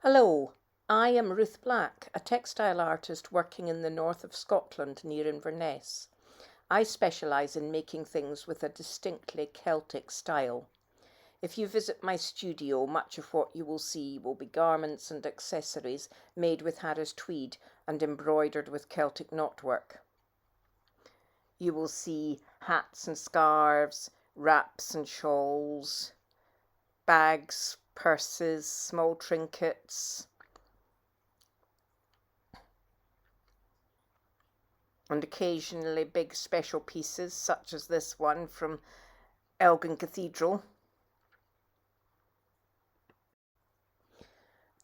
Hello, I am Ruth Black, a textile artist working in the north of Scotland near Inverness. I specialise in making things with a distinctly Celtic style. If you visit my studio, much of what you will see will be garments and accessories made with Harris tweed and embroidered with Celtic knotwork. You will see hats and scarves, wraps and shawls, bags, purses, small trinkets, and occasionally big special pieces such as this one from Elgin Cathedral.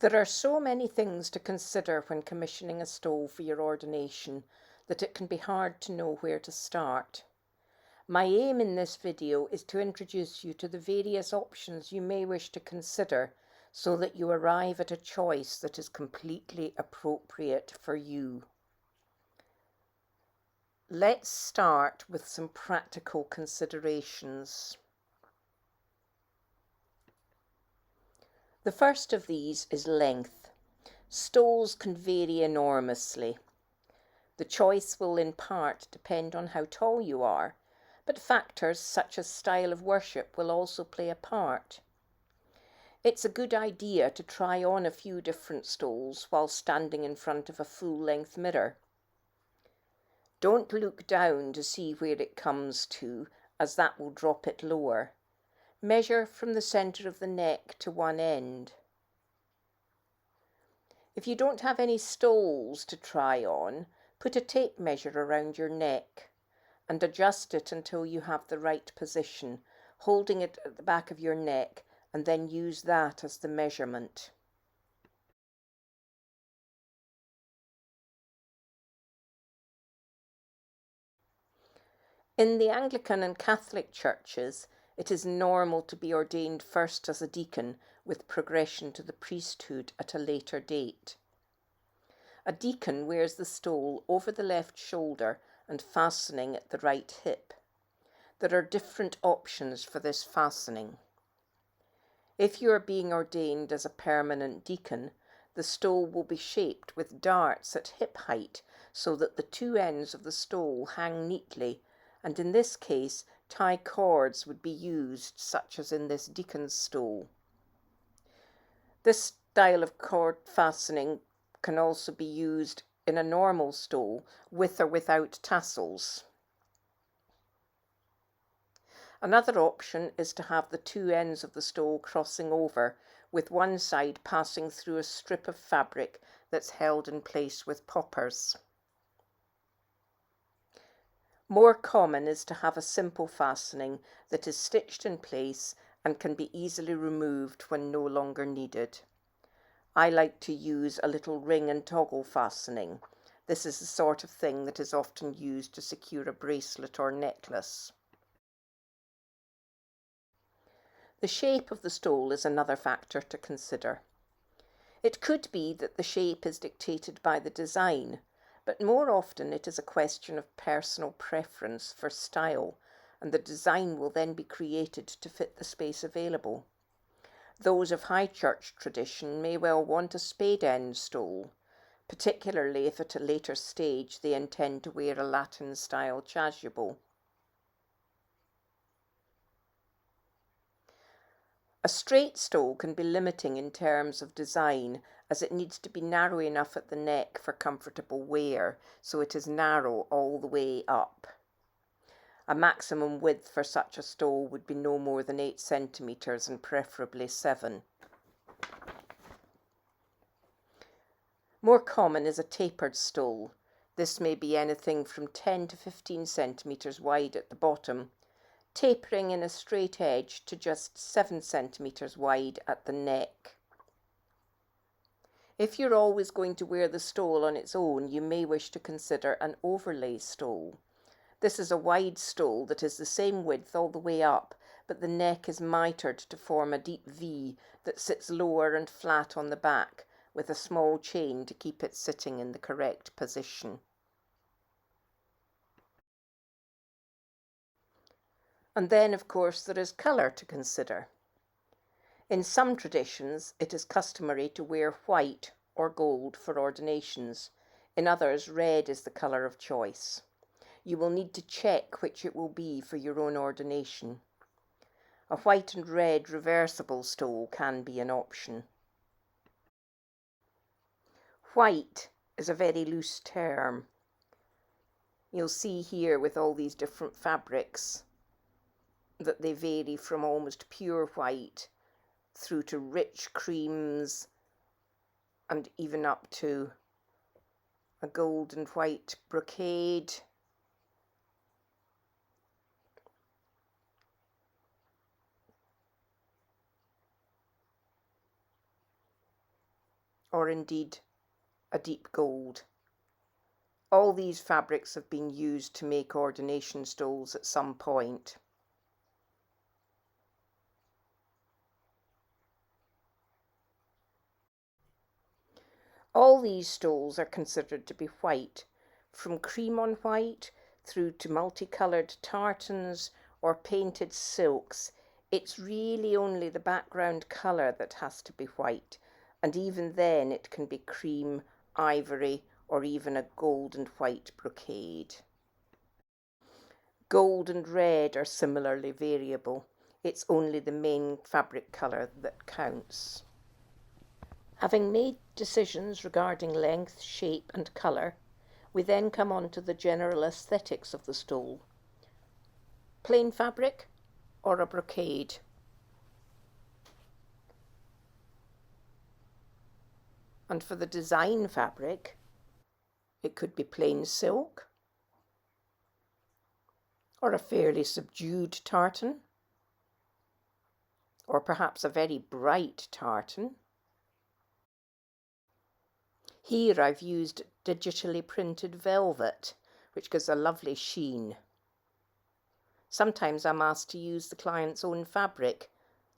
There are so many things to consider when commissioning a stole for your ordination that it can be hard to know where to start. My aim in this video is to introduce you to the various options you may wish to consider so that you arrive at a choice that is completely appropriate for you. Let's start with some practical considerations. The first of these is length. Stoles can vary enormously. The choice will in part depend on how tall you are, but factors such as style of worship will also play a part. It's a good idea to try on a few different stoles while standing in front of a full-length mirror. Don't look down to see where it comes to, as that will drop it lower. Measure from the centre of the neck to one end. If you don't have any stoles to try on, put a tape measure around your neck and adjust it until you have the right position, holding it at the back of your neck, and then use that as the measurement. In the Anglican and Catholic churches, it is normal to be ordained first as a deacon with progression to the priesthood at a later date. A deacon wears the stole over the left shoulder and fastening at the right hip. There are different options for this fastening. If you are being ordained as a permanent deacon, the stole will be shaped with darts at hip height so that the two ends of the stole hang neatly, and in this case tie cords would be used, such as in this deacon's stole. This style of cord fastening can also be used in a normal stole with or without tassels. Another option is to have the two ends of the stole crossing over, with one side passing through a strip of fabric that's held in place with poppers. More common is to have a simple fastening that is stitched in place and can be easily removed when no longer needed. I like to use a little ring and toggle fastening. This is the sort of thing that is often used to secure a bracelet or necklace. The shape of the stole is another factor to consider. It could be that the shape is dictated by the design, but more often it is a question of personal preference for style, and the design will then be created to fit the space available. Those of high church tradition may well want a spade-end stole, particularly if at a later stage they intend to wear a Latin-style chasuble. A straight stole can be limiting in terms of design, as it needs to be narrow enough at the neck for comfortable wear, so it is narrow all the way up. A maximum width for such a stole would be no more than 8 centimetres and preferably 7. More common is a tapered stole. This may be anything from 10 to 15 centimetres wide at the bottom, tapering in a straight edge to just 7 centimetres wide at the neck. If you're always going to wear the stole on its own, you may wish to consider an overlay stole. This is a wide stole that is the same width all the way up, but the neck is mitered to form a deep V that sits lower and flat on the back, with a small chain to keep it sitting in the correct position. And then, of course, there is colour to consider. In some traditions, it is customary to wear white or gold for ordinations. In others, red is the colour of choice. You will need to check which it will be for your own ordination. A white and red reversible stole can be an option. White is a very loose term. You'll see here with all these different fabrics that they vary from almost pure white through to rich creams and even up to a gold and white brocade. Or indeed a deep gold. All these fabrics have been used to make ordination stoles at some point. All these stoles are considered to be white, from cream on white through to multicoloured tartans or painted silks. It's really only the background colour that has to be white, and even then it can be cream, ivory, or even a gold and white brocade. Gold and red are similarly variable. It's only the main fabric colour that counts. Having made decisions regarding length, shape and colour, we then come on to the general aesthetics of the stole. Plain fabric or a brocade? And for the design fabric, it could be plain silk or a fairly subdued tartan, or perhaps a very bright tartan. Here I've used digitally printed velvet, which gives a lovely sheen. Sometimes I'm asked to use the client's own fabric.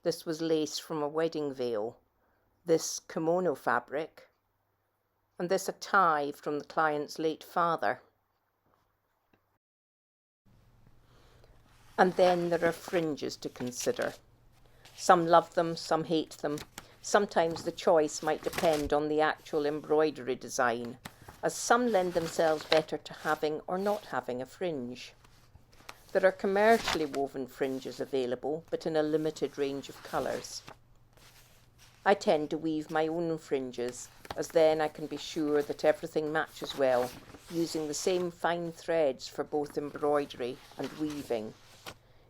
This was lace from a wedding veil, this kimono fabric, and this a tie from the client's late father. And then there are fringes to consider. Some love them, some hate them. Sometimes the choice might depend on the actual embroidery design, as some lend themselves better to having or not having a fringe. There are commercially woven fringes available, but in a limited range of colours. I tend to weave my own fringes, as then I can be sure that everything matches well, using the same fine threads for both embroidery and weaving.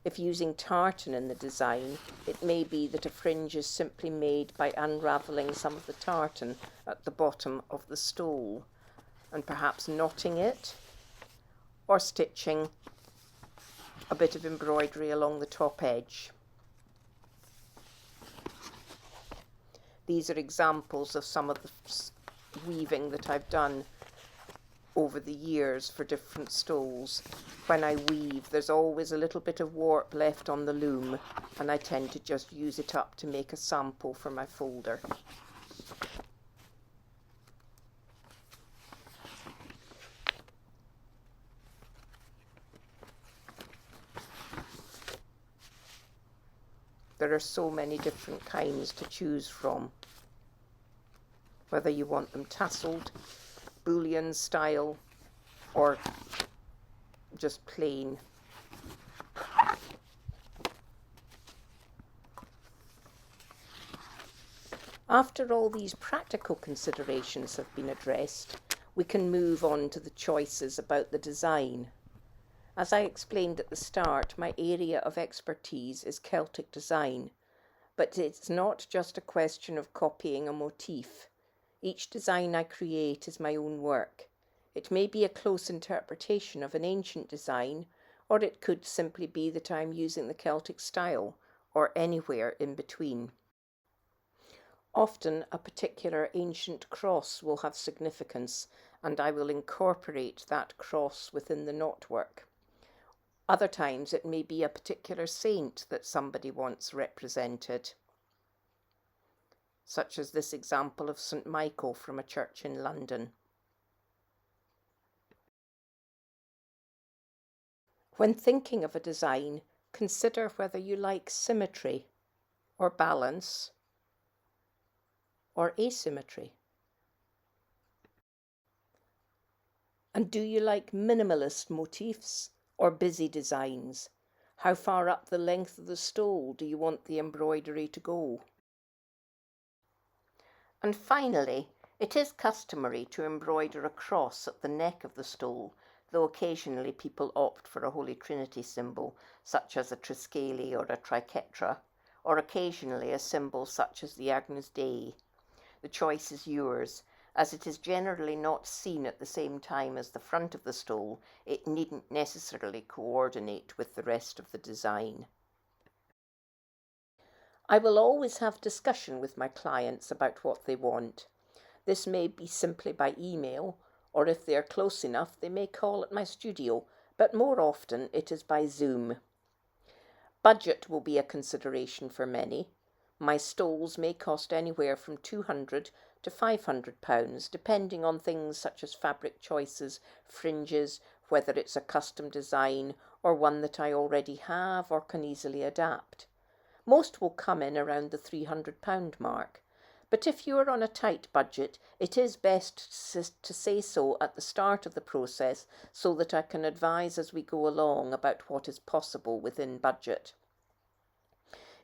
If using tartan in the design, it may be that a fringe is simply made by unravelling some of the tartan at the bottom of the stole and perhaps knotting it or stitching a bit of embroidery along the top edge. These are examples of some of the weaving that I've done over the years for different stoles. When I weave, there's always a little bit of warp left on the loom, and I tend to just use it up to make a sample for my folder. There are so many different kinds to choose from, whether you want them tasseled, bullion style, or just plain. After all these practical considerations have been addressed, we can move on to the choices about the design. As I explained at the start, my area of expertise is Celtic design, but it's not just a question of copying a motif. Each design I create is my own work. It may be a close interpretation of an ancient design, or it could simply be that I'm using the Celtic style, or anywhere in between. Often a particular ancient cross will have significance, and I will incorporate that cross within the knotwork. Other times it may be a particular saint that somebody wants represented, such as this example of St. Michael from a church in London. When thinking of a design, consider whether you like symmetry or balance, or asymmetry? And do you like minimalist motifs or busy designs? How far up the length of the stole do you want the embroidery to go? And finally, it is customary to embroider a cross at the neck of the stole, though occasionally people opt for a Holy Trinity symbol, such as a triskele or a triquetra, or occasionally a symbol such as the Agnus Dei. The choice is yours. As it is generally not seen at the same time as the front of the stole, it needn't necessarily coordinate with the rest of the design. I will always have discussion with my clients about what they want. This may be simply by email, or if they are close enough, they may call at my studio, but more often it is by Zoom. Budget will be a consideration for many. My stoles may cost anywhere from £200 to £500, depending on things such as fabric choices, fringes, whether it's a custom design or one that I already have or can easily adapt. Most will come in around the £300 mark. But if you are on a tight budget, it is best to say so at the start of the process so that I can advise as we go along about what is possible within budget.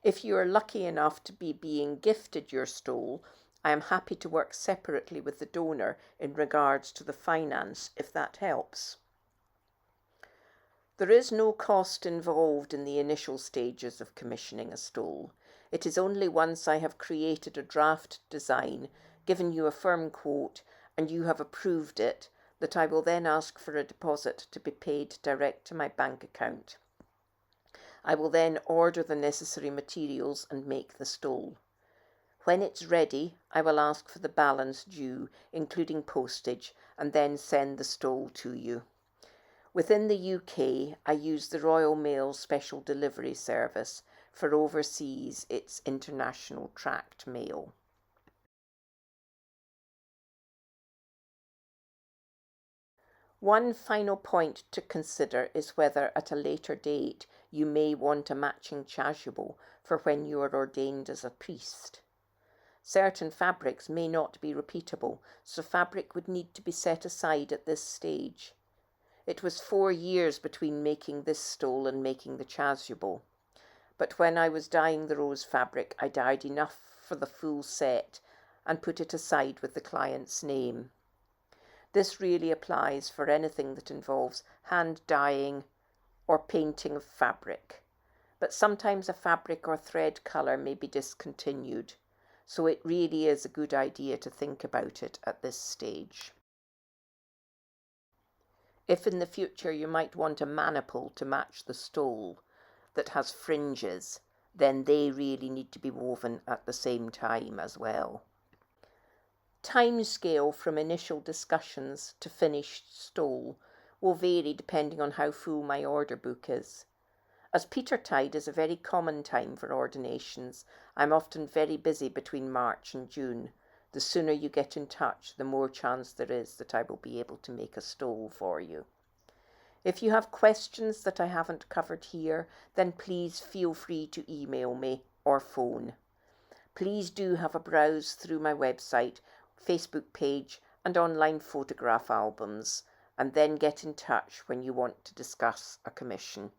If you are lucky enough to be being gifted your stole, I am happy to work separately with the donor in regards to the finance, if that helps. There is no cost involved in the initial stages of commissioning a stole. It is only once I have created a draft design, given you a firm quote, and you have approved it, that I will then ask for a deposit to be paid direct to my bank account. I will then order the necessary materials and make the stole. When it's ready, I will ask for the balance due, including postage, and then send the stole to you. Within the UK, I use the Royal Mail Special Delivery Service. For overseas, it's International Tracked Mail. One final point to consider is whether at a later date you may want a matching chasuble for when you are ordained as a priest. Certain fabrics may not be repeatable, so fabric would need to be set aside at this stage. It was 4 years between making this stole and making the chasuble. But when I was dyeing the rose fabric, I dyed enough for the full set and put it aside with the client's name. This really applies for anything that involves hand dyeing or painting of fabric. But sometimes a fabric or thread colour may be discontinued, so it really is a good idea to think about it at this stage. If in the future you might want a maniple to match the stole that has fringes, then they really need to be woven at the same time as well. Timescale from initial discussions to finished stole will vary depending on how full my order book is. As Petertide is a very common time for ordinations, I'm often very busy between March and June. The sooner you get in touch, the more chance there is that I will be able to make a stole for you. If you have questions that I haven't covered here, then please feel free to email me or phone. Please do have a browse through my website, Facebook page and online photograph albums, and then get in touch when you want to discuss a commission.